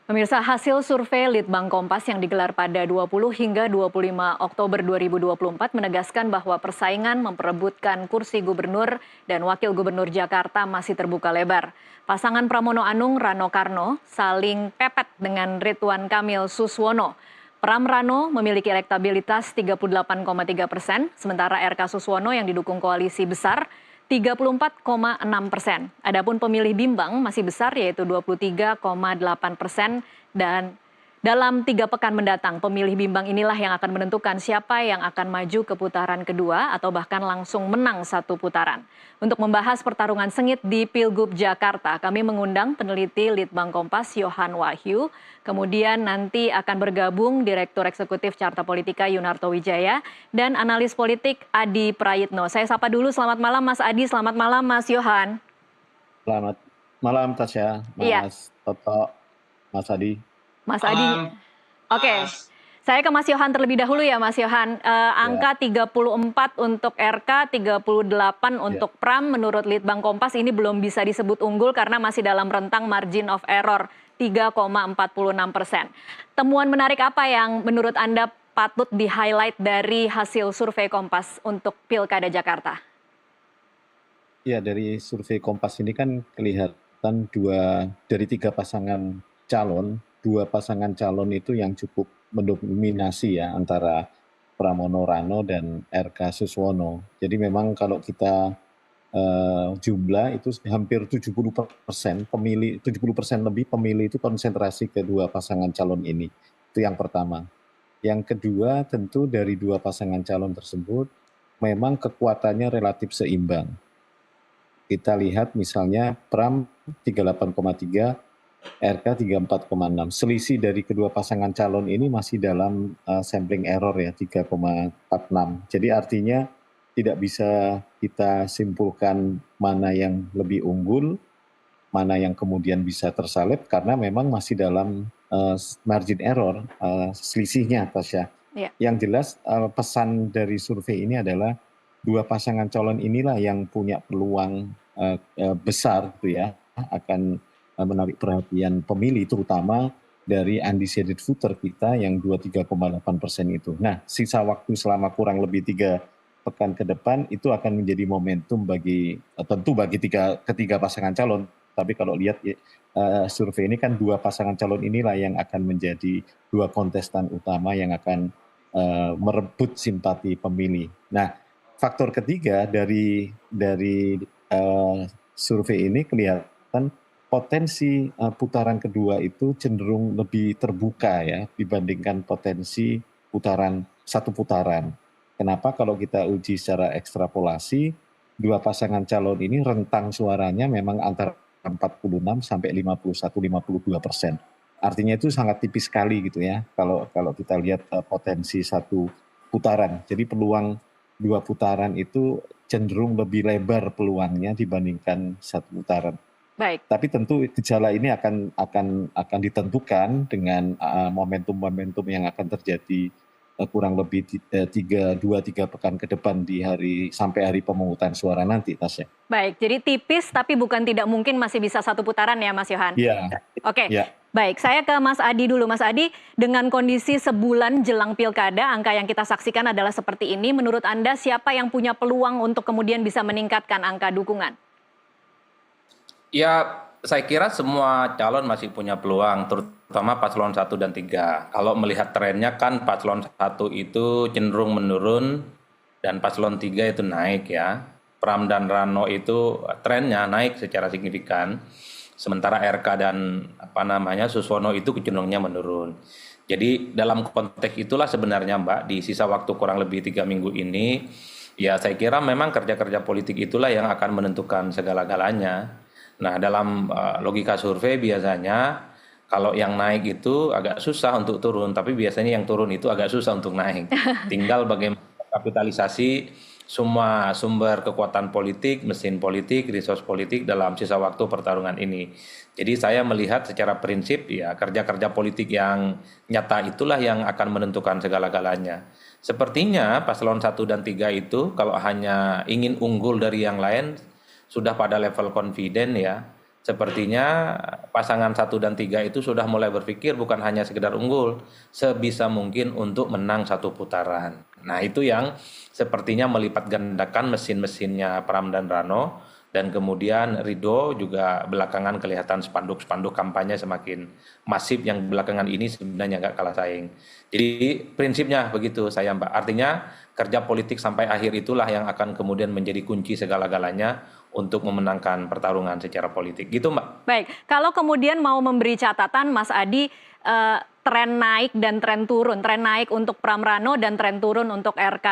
Pemirsa, hasil survei Litbang Kompas yang digelar pada 20 hingga 25 Oktober 2024 menegaskan bahwa persaingan memperebutkan kursi gubernur dan wakil gubernur Jakarta masih terbuka lebar. Pasangan Pramono Anung Rano Karno saling pepet dengan Ridwan Kamil Suswono. Pram Rano memiliki elektabilitas 38,3%, sementara RK Suswono yang didukung koalisi besar 34,6%. Adapun pemilih bimbang masih besar yaitu 23,8% dan dalam 3 pekan mendatang pemilih bimbang inilah yang akan menentukan siapa yang akan maju ke putaran kedua atau bahkan langsung menang satu putaran. Untuk membahas pertarungan sengit di Pilgub Jakarta, kami mengundang peneliti Litbang Kompas Yohan Wahyu, kemudian nanti akan bergabung Direktur Eksekutif Carta Politika Yunarto Wijaya dan analis politik Adi Prayitno. Saya sapa dulu, selamat malam Mas Adi, selamat malam Mas Yohan. Selamat malam Tasya, Iya, Mas Toto, Mas Adi. Mas Adi. Malam, Oke, Mas. saya ke Mas Yohan terlebih dahulu ya Mas Yohan. Ya, Angka 34 untuk RK, 38 ya. untuk Pram menurut Litbang Kompas ini belum bisa disebut unggul karena masih dalam rentang margin of error 3,46%. Temuan menarik apa yang menurut Anda patut di-highlight dari hasil survei Kompas untuk Pilkada Jakarta? Ya, dari survei Kompas ini kan kelihatan dari 2 pasangan calon itu yang cukup mendominasi ya antara Pramono Rano dan RK Suswono. Jadi memang kalau kita jumlah itu hampir 70% pemilih, 70% lebih pemilih itu konsentrasi ke 2 pasangan calon ini. Itu yang pertama. Yang kedua tentu dari 2 pasangan calon tersebut memang kekuatannya relatif seimbang. Kita lihat misalnya Pram 38,3, RK 34,6. Selisih dari kedua pasangan calon ini masih dalam sampling error ya 3,46. Jadi artinya tidak bisa kita simpulkan mana yang lebih unggul, mana yang kemudian bisa tersalib karena memang masih dalam margin error selisihnya, Tasya. Ya. Yang jelas pesan dari survei ini adalah 2 pasangan calon inilah yang punya peluang besar gitu ya akan menarik perhatian pemilih terutama dari undecided voter kita yang 23,8% itu. Nah, sisa waktu selama kurang lebih 3 pekan ke depan itu akan menjadi momentum tentu bagi ketiga pasangan calon. Tapi kalau lihat survei ini kan 2 pasangan calon inilah yang akan menjadi 2 kontestan utama yang akan merebut simpati pemilih. Nah, faktor ketiga dari survei ini kelihatan potensi putaran kedua itu cenderung lebih terbuka ya dibandingkan potensi satu putaran. Kenapa? Kalau kita uji secara ekstrapolasi, 2 pasangan calon ini rentang suaranya memang antara 46 sampai 51-52%. Artinya itu sangat tipis sekali gitu ya kalau kita lihat potensi satu putaran. Jadi peluang 2 putaran itu cenderung lebih lebar peluangnya dibandingkan satu putaran. Baik. Tapi tentu gejala ini akan ditentukan dengan momentum-momentum yang akan terjadi kurang lebih 2-3 pekan ke depan sampai hari pemungutan suara nanti, Tasya. Baik, jadi tipis tapi bukan tidak mungkin masih bisa satu putaran ya Mas Yohan? Iya. Oke, Ya. baik. Saya ke Mas Adi dulu. Mas Adi, dengan kondisi sebulan jelang pilkada, angka yang kita saksikan adalah seperti ini. Menurut Anda siapa yang punya peluang untuk kemudian bisa meningkatkan angka dukungan? Ya, saya kira semua calon masih punya peluang, terutama paslon 1 dan 3. Kalau melihat trennya kan paslon 1 itu cenderung menurun dan paslon 3 itu naik ya. Pram dan Rano itu trennya naik secara signifikan. Sementara RK dan Suswono itu cenderungnya menurun. Jadi dalam konteks itulah sebenarnya Mbak, di sisa waktu kurang lebih 3 minggu ini, ya saya kira memang kerja-kerja politik itulah yang akan menentukan segala-galanya. Nah, dalam logika survei biasanya kalau yang naik itu agak susah untuk turun, tapi biasanya yang turun itu agak susah untuk naik. Tinggal bagaimana kapitalisasi semua sumber kekuatan politik, mesin politik, resource politik dalam sisa waktu pertarungan ini. Jadi saya melihat secara prinsip ya kerja-kerja politik yang nyata itulah yang akan menentukan segala-galanya. Sepertinya paslon 1 dan 3 itu kalau hanya ingin unggul dari yang lain sudah pada level confident ya. sepertinya pasangan 1 dan 3 itu sudah mulai berpikir bukan hanya sekedar unggul, sebisa mungkin untuk menang satu putaran. Nah itu yang sepertinya melipat gandakan mesin-mesinnya Pram dan Rano, dan kemudian Ridho juga belakangan kelihatan spanduk-spanduk kampanye semakin masif yang belakangan ini sebenarnya nggak kalah saing. Jadi prinsipnya begitu saya Mbak, artinya kerja politik sampai akhir itulah yang akan kemudian menjadi kunci segala-galanya untuk memenangkan pertarungan secara politik. Gitu Mbak. Baik, kalau kemudian mau memberi catatan Mas Adi, tren naik dan tren turun, tren naik untuk Pram Rano dan tren turun untuk RK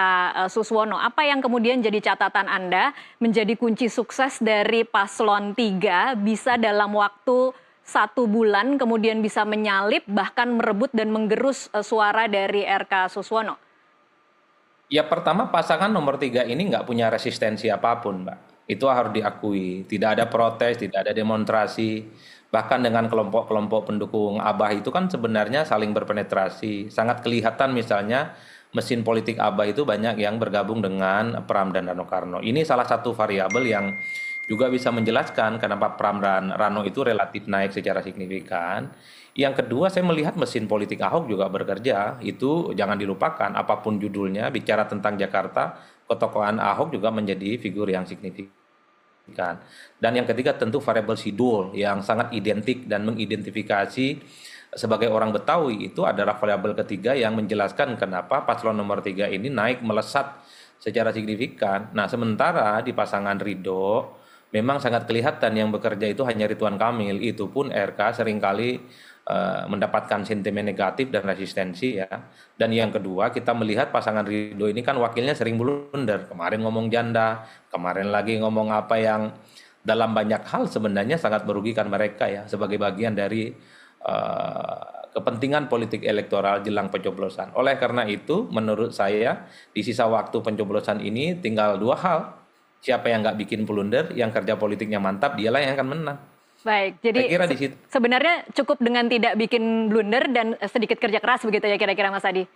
Suswono. Apa yang kemudian jadi catatan Anda menjadi kunci sukses dari paslon 3 bisa dalam waktu 1 bulan kemudian bisa menyalip bahkan merebut dan menggerus suara dari RK Suswono? Ya pertama pasangan nomor 3 ini nggak punya resistensi apapun Mbak. Itu harus diakui. Tidak ada protes, tidak ada demonstrasi. Bahkan dengan kelompok-kelompok pendukung Abah itu kan sebenarnya saling berpenetrasi. Sangat kelihatan misalnya mesin politik Abah itu banyak yang bergabung dengan Pram dan Rano Karno. Ini salah satu variabel yang juga bisa menjelaskan kenapa Pram dan Rano itu relatif naik secara signifikan. Yang kedua, saya melihat mesin politik Ahok juga bekerja. Itu jangan dilupakan, apapun judulnya, bicara tentang Jakarta, ketokohan Ahok juga menjadi figur yang signifikan. Dan yang ketiga tentu variabel Sidul yang sangat identik dan mengidentifikasi sebagai orang Betawi, itu adalah variabel ketiga yang menjelaskan kenapa paslon nomor 3 ini naik melesat secara signifikan. Nah sementara di pasangan Ridho memang sangat kelihatan yang bekerja itu hanya Ridwan Kamil, itu pun RK seringkali mendapatkan sentimen negatif dan resistensi ya. Dan yang kedua, kita melihat pasangan Ridho ini kan wakilnya sering blunder. Kemarin ngomong janda, kemarin lagi ngomong apa yang dalam banyak hal sebenarnya sangat merugikan mereka ya, sebagai bagian dari kepentingan politik elektoral jelang pencoblosan. Oleh karena itu, menurut saya di sisa waktu pencoblosan ini tinggal 2 hal. Siapa yang nggak bikin blunder, yang kerja politiknya mantap, dialah yang akan menang. Baik, Saya jadi kira di situ. sebenarnya cukup dengan tidak bikin blunder dan sedikit kerja keras begitu ya kira-kira Mas Adi?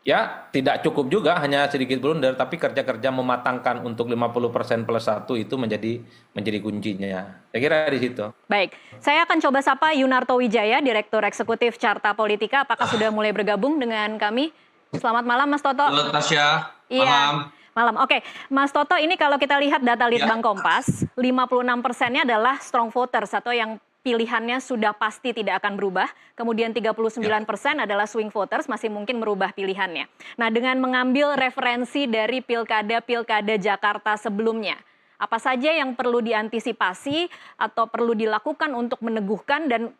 Ya, tidak cukup juga hanya sedikit blunder, tapi kerja-kerja mematangkan untuk 50% plus 1 itu menjadi kuncinya. Saya kira di situ. Baik, saya akan coba sapa Yunarto Wijaya, Direktur Eksekutif Carta Politika. Apakah sudah mulai bergabung dengan kami? Selamat malam Mas Toto. Halo Tasya, Iya, malam. malam. Oke, Mas Toto, ini kalau kita lihat data Litbang Kompas, 56%-nya adalah strong voters atau yang pilihannya sudah pasti tidak akan berubah. Kemudian 39% adalah swing voters, masih mungkin merubah pilihannya. Nah, dengan mengambil referensi dari pilkada-pilkada Jakarta sebelumnya, apa saja yang perlu diantisipasi atau perlu dilakukan untuk meneguhkan dan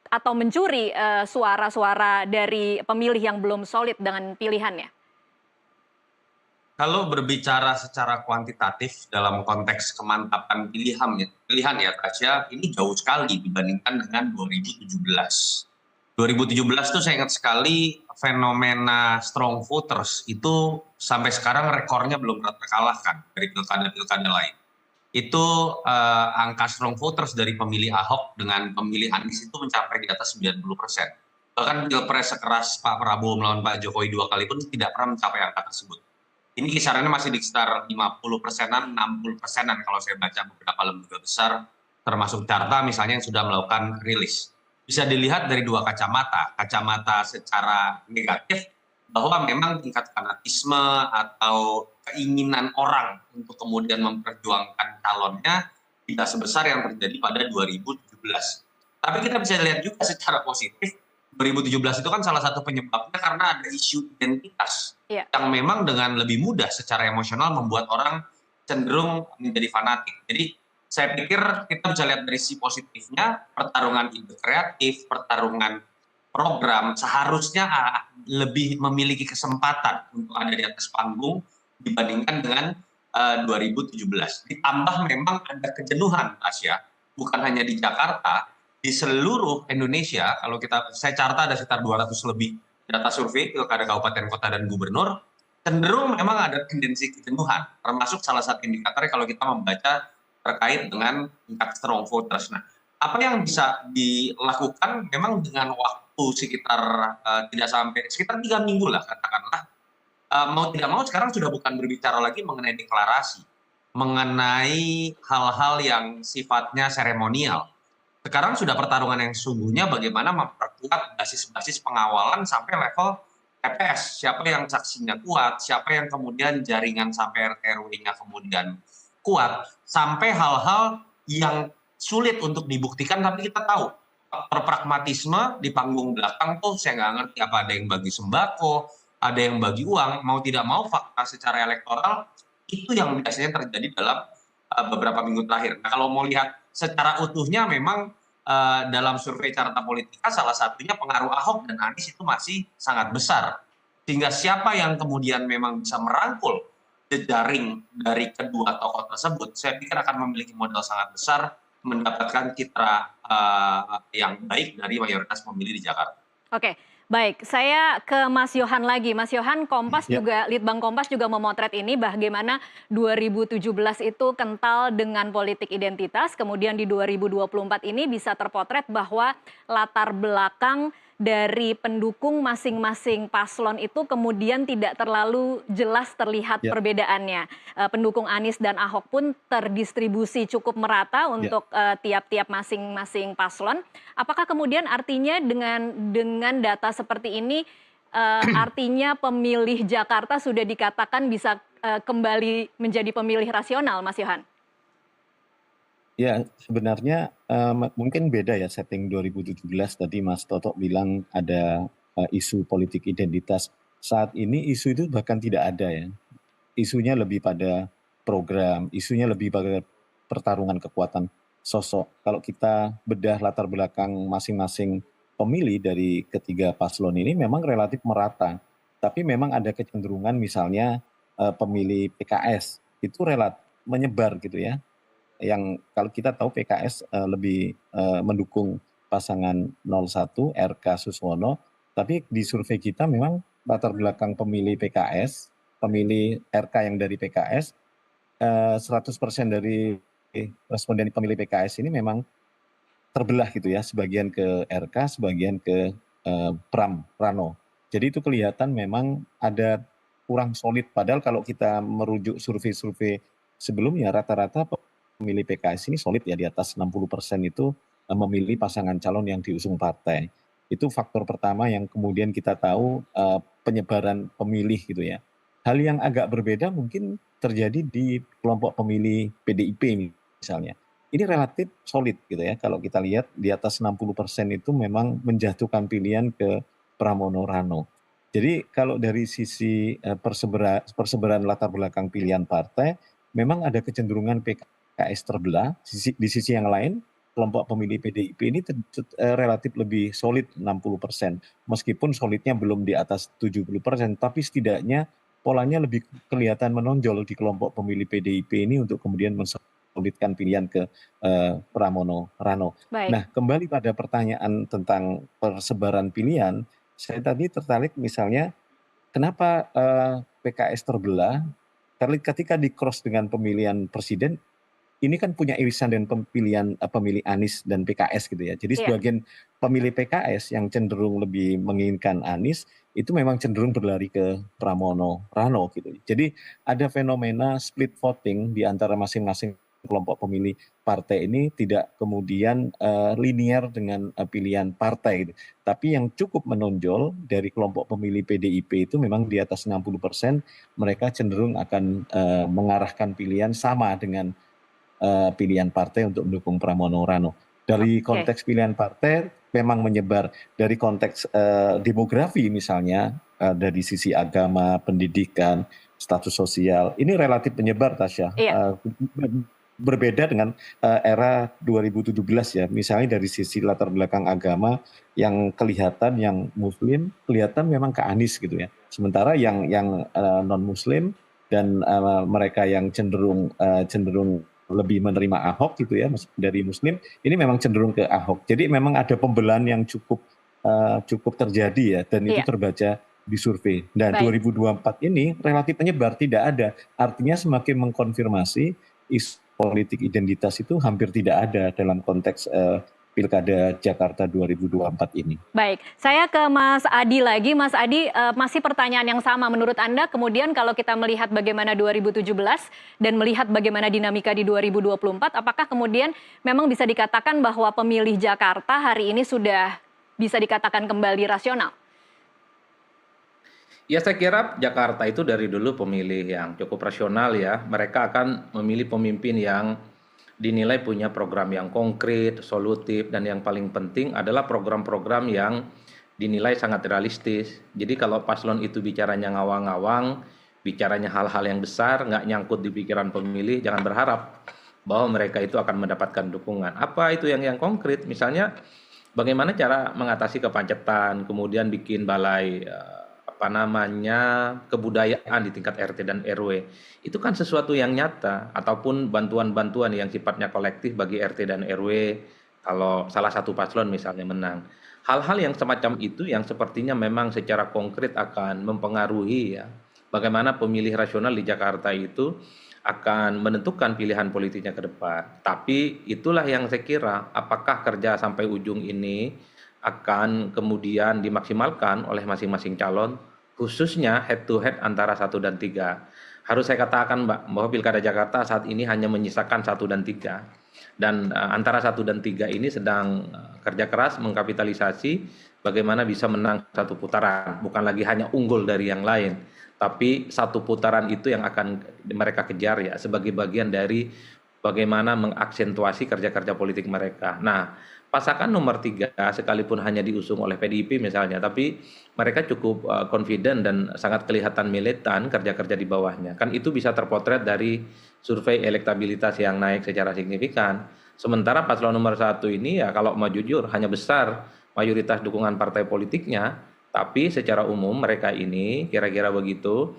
atau mencuri suara-suara dari pemilih yang belum solid dengan pilihannya? Kalau berbicara secara kuantitatif dalam konteks kemantapan pilihan ya Tasya, ini jauh sekali dibandingkan dengan 2017. 2017 tuh saya ingat sekali fenomena strong voters itu sampai sekarang rekornya belum pernah terkalahkan dari pilkada-pilkada lain. Itu angka strong voters dari pemilih Ahok dengan pemilih Anies itu mencapai di atas 90%. Bahkan pilpres sekeras Pak Prabowo melawan Pak Jokowi 2 kali pun tidak pernah mencapai angka tersebut. Ini kisarannya masih di sekitar 50%-an, 60%-an kalau saya baca beberapa lembaga besar, termasuk Carta misalnya yang sudah melakukan rilis. Bisa dilihat dari 2 kacamata. Kacamata secara negatif, bahwa memang tingkat fanatisme atau keinginan orang untuk kemudian memperjuangkan calonnya tidak sebesar yang terjadi pada 2017. Tapi kita bisa lihat juga secara positif, 2017 itu kan salah satu penyebabnya karena ada isu identitas yang memang dengan lebih mudah secara emosional membuat orang cenderung menjadi fanatik. Jadi saya pikir kita bisa lihat dari sisi positifnya, pertarungan ide kreatif, pertarungan program seharusnya lebih memiliki kesempatan untuk ada di atas panggung dibandingkan dengan 2017. Ditambah memang ada kejenuhan, Tasya, bukan hanya di Jakarta, di seluruh Indonesia. Kalau saya Carta ada sekitar 200 lebih data survei pilkada kabupaten kota dan gubernur, cenderung memang ada tendensi kejenuhan, termasuk salah satu indikator kalau kita membaca terkait dengan tingkat strong voters. Nah, apa yang bisa dilakukan memang dengan waktu sekitar tidak sampai sekitar 3 minggu lah katakanlah, mau tidak mau sekarang sudah bukan berbicara lagi mengenai deklarasi, mengenai hal-hal yang sifatnya seremonial. Sekarang sudah pertarungan yang sesungguhnya bagaimana memperkuat basis-basis pengawalan sampai level TPS. Siapa yang saksinya kuat, siapa yang kemudian jaringan sampai RT RW-nya kemudian kuat, sampai hal-hal yang sulit untuk dibuktikan tapi kita tahu faktor pragmatisme di panggung belakang tuh saya nggak ngerti apa ada yang bagi sembako, ada yang bagi uang, mau tidak mau fakta secara elektoral itu yang biasanya terjadi dalam beberapa minggu terakhir. Nah kalau mau lihat secara utuhnya memang dalam survei Carta Politika salah satunya pengaruh Ahok dan Anies itu masih sangat besar. Sehingga siapa yang kemudian memang bisa merangkul jejaring dari kedua tokoh tersebut, saya pikir akan memiliki modal sangat besar mendapatkan citra yang baik dari mayoritas pemilih di Jakarta. Oke, baik. Saya ke Mas Yohan lagi. Mas Yohan, Kompas Ya. juga, Litbang Kompas juga memotret ini bagaimana 2017 itu kental dengan politik identitas, kemudian di 2024 ini bisa terpotret bahwa latar belakang dari pendukung masing-masing paslon itu kemudian tidak terlalu jelas terlihat Ya. perbedaannya. Pendukung Anies dan Ahok pun terdistribusi cukup merata untuk tiap-tiap masing-masing paslon. Apakah kemudian artinya dengan data seperti ini artinya pemilih Jakarta sudah dikatakan bisa kembali menjadi pemilih rasional, Mas Yohan? Ya, sebenarnya mungkin beda ya setting 2017 tadi Mas Toto bilang ada isu politik identitas. Saat ini isu itu bahkan tidak ada ya. Isunya lebih pada program, isunya lebih pada pertarungan kekuatan sosok. Kalau kita bedah latar belakang masing-masing pemilih dari ketiga paslon ini memang relatif merata. Tapi memang ada kecenderungan misalnya pemilih PKS itu relatif menyebar gitu ya. Yang kalau kita tahu PKS lebih mendukung pasangan 01 RK Suswono, tapi di survei kita memang latar belakang pemilih PKS, pemilih RK yang dari PKS, 100% dari responden pemilih PKS ini memang terbelah gitu ya, sebagian ke RK, sebagian ke Pram Rano. Jadi itu kelihatan memang ada kurang solid, padahal kalau kita merujuk survei-survei sebelumnya rata-rata pemilih PKS ini solid ya, di atas 60% itu memilih pasangan calon yang diusung partai. Itu faktor pertama yang kemudian kita tahu penyebaran pemilih gitu ya. Hal yang agak berbeda mungkin terjadi di kelompok pemilih PDIP misalnya. Ini relatif solid gitu ya, kalau kita lihat di atas 60% itu memang menjatuhkan pilihan ke Pramono Rano. Jadi kalau dari sisi persebaran latar belakang pilihan partai, memang ada kecenderungan PKS terbelah. Di sisi yang lain, kelompok pemilih PDIP ini relatif lebih solid 60%. Meskipun solidnya belum di atas 70%, tapi setidaknya polanya lebih kelihatan menonjol di kelompok pemilih PDIP ini untuk kemudian mensolidkan pilihan ke Pramono Rano. Baik. Nah, kembali pada pertanyaan tentang persebaran pilihan, saya tadi tertarik misalnya kenapa PKS terbelah, ketika di cross dengan pemilihan presiden, ini kan punya irisan dan pemilihan pemilih Anies dan PKS gitu ya. Jadi sebagian pemilih PKS yang cenderung lebih menginginkan Anies itu memang cenderung berlari ke Pramono Rano gitu. Jadi ada fenomena split voting di antara masing-masing kelompok pemilih partai ini tidak kemudian linear dengan pilihan partai gitu. Tapi yang cukup menonjol dari kelompok pemilih PDIP itu memang di atas 60%, mereka cenderung akan mengarahkan pilihan sama dengan pilihan partai untuk mendukung Pramono Rano. Dari konteks pilihan partai memang menyebar, dari konteks demografi misalnya, dari sisi agama, pendidikan, status sosial, ini relatif menyebar, Tasya. Berbeda dengan era 2017 ya, misalnya dari sisi latar belakang agama yang kelihatan yang Muslim kelihatan memang ke Anies gitu ya. Sementara yang non Muslim dan mereka yang cenderung lebih menerima Ahok gitu ya dari Muslim, ini memang cenderung ke Ahok. Jadi memang ada pembelahan yang cukup terjadi ya, dan itu terbaca di survei. Dan 2024 ini relatif menyebar, tidak ada. Artinya semakin mengkonfirmasi isu politik identitas itu hampir tidak ada dalam konteks Pilkada Jakarta 2024 ini. Baik, saya ke Mas Adi lagi. Mas Adi, masih pertanyaan yang sama. Menurut Anda, kemudian kalau kita melihat bagaimana 2017 dan melihat bagaimana dinamika di 2024, apakah kemudian memang bisa dikatakan bahwa pemilih Jakarta hari ini sudah bisa dikatakan kembali rasional? Ya saya kira Jakarta itu dari dulu pemilih yang cukup rasional ya. Mereka akan memilih pemimpin yang dinilai punya program yang konkret, solutif, dan yang paling penting adalah program-program yang dinilai sangat realistis. Jadi kalau paslon itu bicaranya ngawang-ngawang, bicaranya hal-hal yang besar, nggak nyangkut di pikiran pemilih, jangan berharap bahwa mereka itu akan mendapatkan dukungan. Apa itu yang konkret? Misalnya bagaimana cara mengatasi kemacetan, kemudian bikin balai kebudayaan di tingkat RT dan RW. Itu kan sesuatu yang nyata, ataupun bantuan-bantuan yang sifatnya kolektif bagi RT dan RW kalau salah satu paslon misalnya menang. Hal-hal yang semacam itu yang sepertinya memang secara konkret akan mempengaruhi ya bagaimana pemilih rasional di Jakarta itu akan menentukan pilihan politiknya ke depan. Tapi itulah yang saya kira, apakah kerja sampai ujung ini akan kemudian dimaksimalkan oleh masing-masing calon, khususnya head to head antara 1 dan 3. Harus saya katakan Mbak, bahwa Pilkada Jakarta saat ini hanya menyisakan 1 dan 3. Dan antara 1 dan 3 ini sedang kerja keras mengkapitalisasi bagaimana bisa menang satu putaran. Bukan lagi hanya unggul dari yang lain, tapi satu putaran itu yang akan mereka kejar ya, sebagai bagian dari bagaimana mengaksentuasi kerja-kerja politik mereka. Nah, pasangan nomor 3 sekalipun hanya diusung oleh PDIP misalnya, tapi mereka cukup confident dan sangat kelihatan militan kerja-kerja di bawahnya. Kan itu bisa terpotret dari survei elektabilitas yang naik secara signifikan. Sementara paslon nomor 1 ini ya kalau mau jujur hanya besar mayoritas dukungan partai politiknya, tapi secara umum mereka ini kira-kira begitu,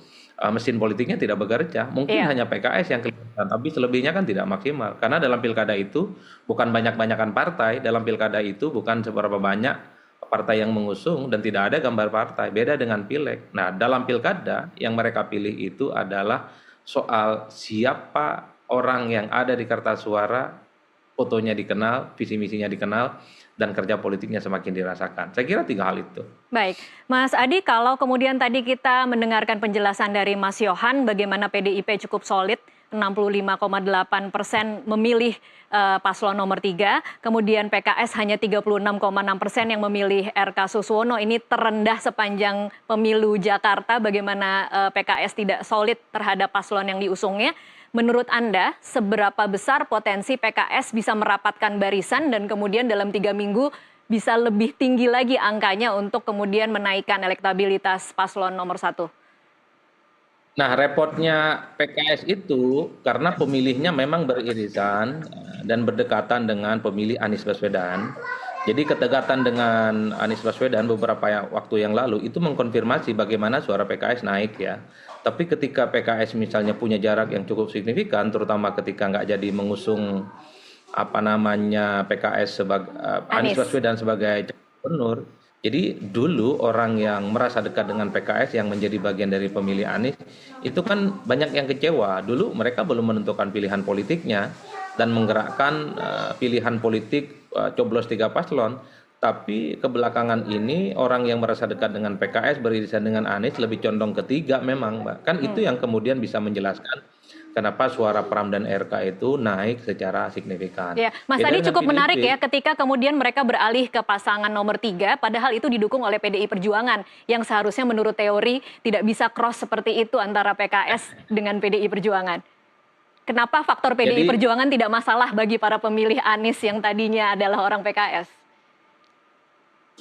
mesin politiknya tidak bekerja. Mungkin hanya PKS yang kelihatan, tapi selebihnya kan tidak maksimal. Karena dalam pilkada itu bukan banyak-banyakan partai, dalam pilkada itu bukan seberapa banyak partai yang mengusung dan tidak ada gambar partai. Beda dengan pileg. Nah, dalam pilkada yang mereka pilih itu adalah soal siapa orang yang ada di kertas suara, fotonya dikenal, visi misinya dikenal, dan kerja politiknya semakin dirasakan. Saya kira 3 hal itu. Baik, Mas Adi, kalau kemudian tadi kita mendengarkan penjelasan dari Mas Yohan bagaimana PDIP cukup solid, 65,8% memilih paslon nomor 3, kemudian PKS hanya 36,6% yang memilih RK Suswono. Ini terendah sepanjang pemilu Jakarta, bagaimana PKS tidak solid terhadap paslon yang diusungnya. Menurut Anda, seberapa besar potensi PKS bisa merapatkan barisan dan kemudian dalam 3 minggu bisa lebih tinggi lagi angkanya untuk kemudian menaikkan elektabilitas paslon nomor 1? Nah, repotnya PKS itu karena pemilihnya memang beririsan dan berdekatan dengan pemilih Anies Baswedan. Jadi kedekatan dengan Anies Baswedan beberapa waktu yang lalu itu mengkonfirmasi bagaimana suara PKS naik ya. Tapi ketika PKS misalnya punya jarak yang cukup signifikan, terutama ketika nggak jadi mengusung PKS sebagai Anies Baswedan sebagai gubernur. Jadi dulu orang yang merasa dekat dengan PKS yang menjadi bagian dari pemilih Anies itu kan banyak yang kecewa. Dulu mereka belum menentukan pilihan politiknya dan menggerakkan pilihan politik coblos 3 paslon. Tapi kebelakangan ini orang yang merasa dekat dengan PKS beririsan dengan Anies lebih condong ke 3 memang, Mbak. Kan itu yang kemudian bisa menjelaskan kenapa suara Pram dan RK itu naik secara signifikan. Ya, Mas tadi cukup menarik ya ketika kemudian mereka beralih ke pasangan nomor 3, padahal itu didukung oleh PDI Perjuangan yang seharusnya menurut teori tidak bisa cross seperti itu antara PKS dengan PDI Perjuangan. Kenapa faktor PDI Perjuangan tidak masalah bagi para pemilih Anies yang tadinya adalah orang PKS?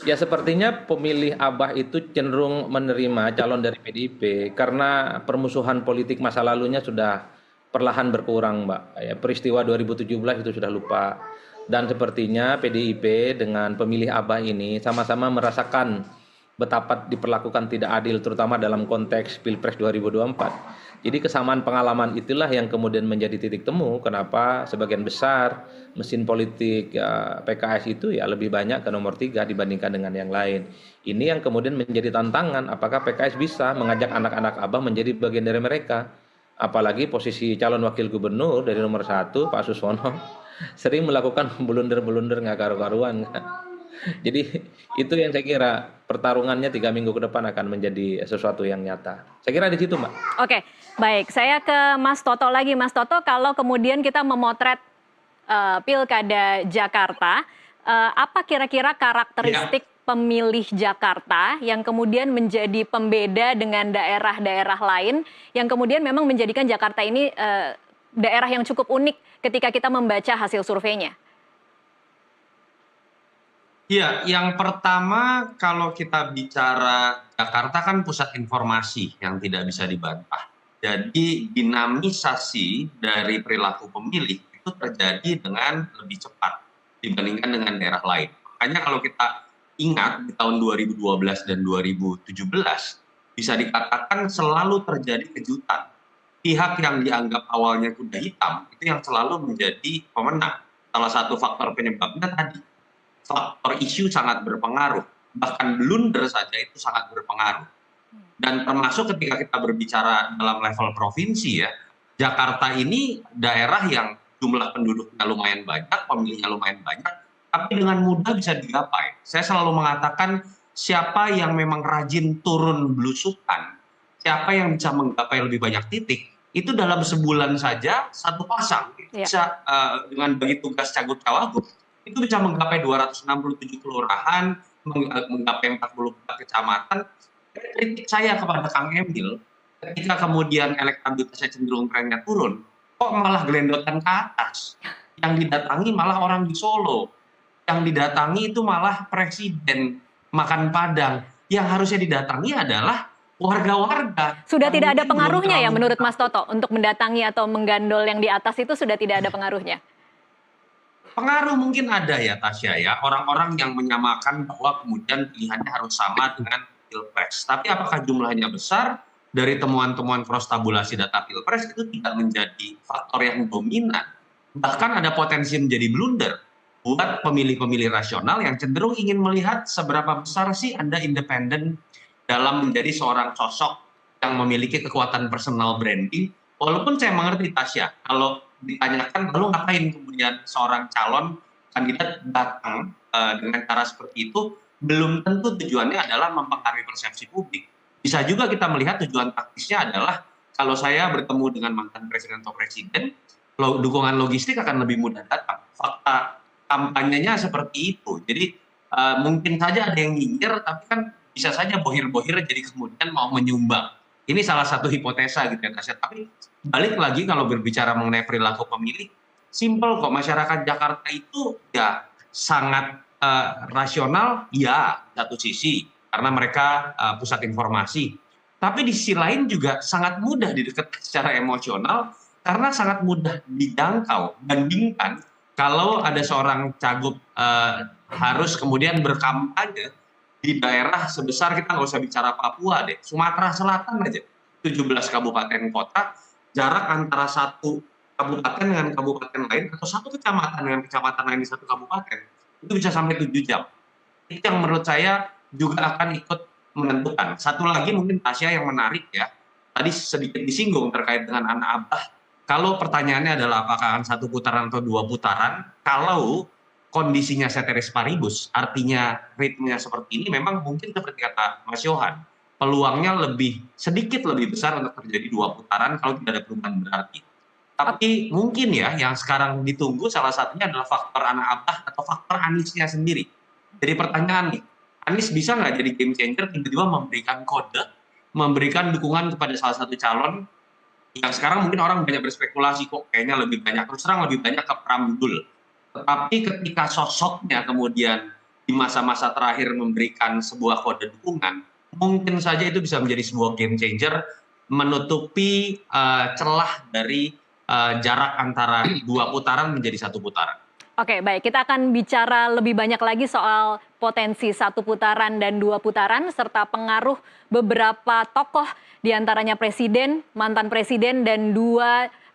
Ya sepertinya pemilih Abah itu cenderung menerima calon dari PDIP karena permusuhan politik masa lalunya sudah perlahan berkurang, Mbak. Ya, peristiwa 2017 itu sudah lupa. Dan sepertinya PDIP dengan pemilih Abah ini sama-sama merasakan betapa diperlakukan tidak adil, terutama dalam konteks Pilpres 2024. Jadi kesamaan pengalaman itulah yang kemudian menjadi titik temu kenapa sebagian besar mesin politik PKS itu ya lebih banyak ke nomor 3 dibandingkan dengan yang lain. Ini yang kemudian menjadi tantangan, apakah PKS bisa mengajak anak-anak Abah menjadi bagian dari mereka. Apalagi posisi calon wakil gubernur dari nomor 1 Pak Suswono sering melakukan blunder-blunder nggak karu-karuan. Jadi itu yang saya kira pertarungannya 3 minggu ke depan akan menjadi sesuatu yang nyata. Saya kira di situ, Mbak. Oke, baik. Saya ke Mas Toto lagi. Mas Toto, kalau kemudian kita memotret Pilkada Jakarta, apa kira-kira karakteristik pemilih Jakarta yang kemudian menjadi pembeda dengan daerah-daerah lain yang kemudian memang menjadikan Jakarta ini daerah yang cukup unik ketika kita membaca hasil surveinya? Iya, yang pertama kalau kita bicara Jakarta kan pusat informasi yang tidak bisa dibantah. Jadi dinamisasi dari perilaku pemilih itu terjadi dengan lebih cepat dibandingkan dengan daerah lain. Makanya kalau kita ingat di tahun 2012 dan 2017 bisa dikatakan selalu terjadi kejutan. Pihak yang dianggap awalnya kuda hitam itu yang selalu menjadi pemenang. Salah satu faktor penyebabnya tadi faktor isu sangat berpengaruh, bahkan blunder saja itu sangat berpengaruh. Dan termasuk ketika kita berbicara dalam level provinsi ya, Jakarta ini daerah yang jumlah penduduknya lumayan banyak, pemilihnya lumayan banyak, tapi dengan mudah bisa digapai. Saya selalu mengatakan siapa yang memang rajin turun belusukan, siapa yang bisa menggapai lebih banyak titik, itu dalam sebulan saja satu pasang bisa dengan bagi tugas cagup cawagup itu bisa menggapai 267 kelurahan, menggapai 44 kecamatan. Kritik saya kepada Kang Emil, ketika kemudian elektabilitasnya cenderung trennya turun, kok malah gelendotan ke atas. Yang didatangi malah orang di Solo. Yang didatangi itu malah presiden makan Padang. Yang harusnya didatangi adalah warga-warga. Sudah tidak ada pengaruhnya ya menurut Mas Toto untuk mendatangi atau menggandol yang di atas itu sudah tidak ada pengaruhnya? Pengaruh mungkin ada ya Tasya ya, orang-orang yang menyamakan bahwa kemudian pilihannya harus sama dengan Pilpres. Tapi apakah jumlahnya besar? Dari temuan-temuan prostabulasi data Pilpres itu tidak menjadi faktor yang dominan. Bahkan ada potensi menjadi blunder buat pemilih-pemilih rasional yang cenderung ingin melihat seberapa besar sih Anda independen dalam menjadi seorang sosok yang memiliki kekuatan personal branding. Walaupun saya mengerti Tasya, kalau ditanyakan lalu ngapain kemudian seorang calon kandidat datang dengan cara seperti itu, belum tentu tujuannya adalah mempengaruhi persepsi publik. Bisa juga kita melihat tujuan taktisnya adalah kalau saya bertemu dengan mantan presiden atau presiden, dukungan logistik akan lebih mudah datang. Fakta kampanyenya seperti itu. Jadi mungkin saja ada yang nyinyir, tapi kan bisa saja bohir-bohir jadi kemudian mau menyumbang. Ini salah satu hipotesa gitu ya Tasya. Tapi balik lagi kalau berbicara mengenai perilaku pemilih, simpel kok, masyarakat Jakarta itu ya sangat rasional, ya satu sisi karena mereka pusat informasi. Tapi di sisi lain juga sangat mudah didekat secara emosional karena sangat mudah dijangkau. Bandingkan kalau ada seorang cagup harus kemudian berkampanye di daerah sebesar, kita nggak usah bicara Papua deh, Sumatera Selatan aja, 17 kabupaten kota, jarak antara satu kabupaten dengan kabupaten lain, atau satu kecamatan dengan kecamatan lain di satu kabupaten, itu bisa sampai 7 jam. Itu yang menurut saya juga akan ikut menentukan. Satu lagi mungkin Tasya yang menarik ya, tadi sedikit disinggung terkait dengan anak Abah. Kalau pertanyaannya adalah apakah akan 1 putaran atau 2 putaran, kalau kondisinya ceteris paribus, artinya ritmenya seperti ini, memang mungkin seperti kata Mas Yohan, peluangnya sedikit lebih besar untuk terjadi 2 putaran kalau tidak ada perubahan berarti. Tapi mungkin ya yang sekarang ditunggu salah satunya adalah faktor anak Abah atau faktor Aniesnya sendiri. Jadi pertanyaan nih, Anies bisa nggak jadi game changer tiba-tiba memberikan kode, memberikan dukungan kepada salah satu calon yang sekarang mungkin orang banyak berspekulasi kok kayaknya lebih banyak, terus terang lebih banyak ke Pramudul. Tetapi ketika sosoknya kemudian di masa-masa terakhir memberikan sebuah kode dukungan, mungkin saja itu bisa menjadi sebuah game changer, menutupi celah dari jarak antara 2 putaran menjadi 1 putaran. Oke, baik. Kita akan bicara lebih banyak lagi soal potensi 1 putaran dan 2 putaran, serta pengaruh beberapa tokoh, diantaranya presiden, mantan presiden, dan 2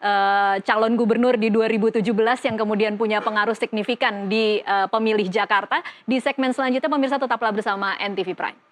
calon gubernur di 2017 yang kemudian punya pengaruh signifikan di pemilih Jakarta. Di segmen selanjutnya, pemirsa tetaplah bersama NTV Prime.